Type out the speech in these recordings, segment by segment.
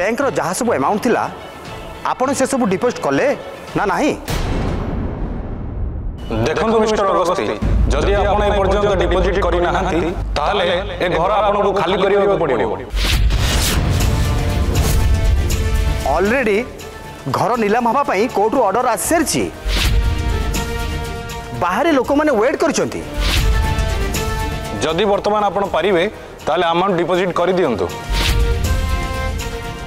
Bank रो जहाँ सब amount थिला आपण से सब डिपोजिट कले ना नहीं? देखंतु मिस्टर अगस्ती जदि आपण ए पर्यंत डिपोजिट करि नाहंती ताले ए घर आपण को खाली करियो पड़िबो। ऑलरेडी घर नीलाम हवा पई कोर्ट रो ऑर्डर आसी बाहर लोक माने वेट करछंती। जदि वर्तमान आपण पारिबे ताले अमाउंट डिपोजिट करि दियंतु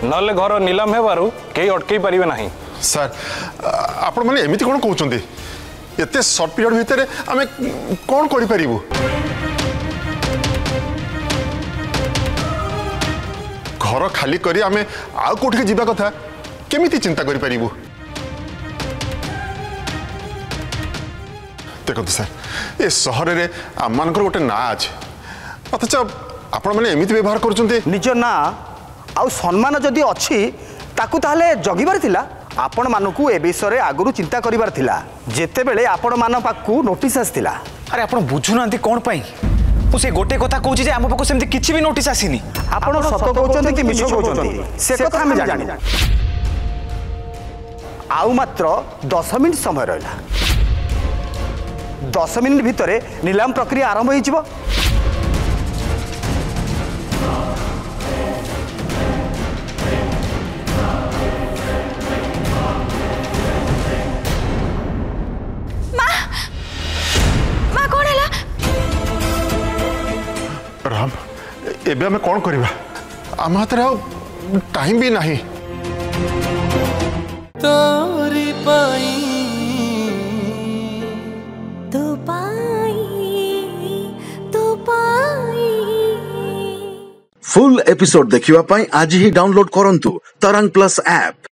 नले घर नीलाम हेबारु केही अटकई पारिबे नाही। सर आपण माने एमिति कोन कहउचंती एते शॉर्ट पीरियड भितर आमे कोन करि परिबु? घर खाली करी आमे आ कोठी जिबा कथा केमिति चिंता करि परिबु? देखो सर ए सहर रे आमानकर गोटे ना अछि अथच आपण माने एमिति व्यवहार करचंती। निज ना आ सम्मान जदि अछि ताकू ताहले जगिबार थिला आपण मानकू ए विषय रे आगुरु चिंता करिबार थिला जेते बेले आपण मान पाकू नोटिस आस्थिला। अरे आपण बुझु नांती कोन पई मु से गोटे कथा कहूची जे हम पाकू सेमति किछि भी नोटिस आसीनी। आपण सत कहउचंती कि मिछ कहउचंती से कथा हम जानि। आउ मात्र 10 मिनिट समय रहला 10 मिनिट भितरे नीलाम प्रक्रिया आरंभ होई जिवो। राम एबे हमें कौन करिबा? आम हाथ टाइम भी नहीं। तोरी पाई तो पाई फुल एपिसोड देखिवा पाई आज ही डाउनलोड करंतु तरंग प्लस ऐप।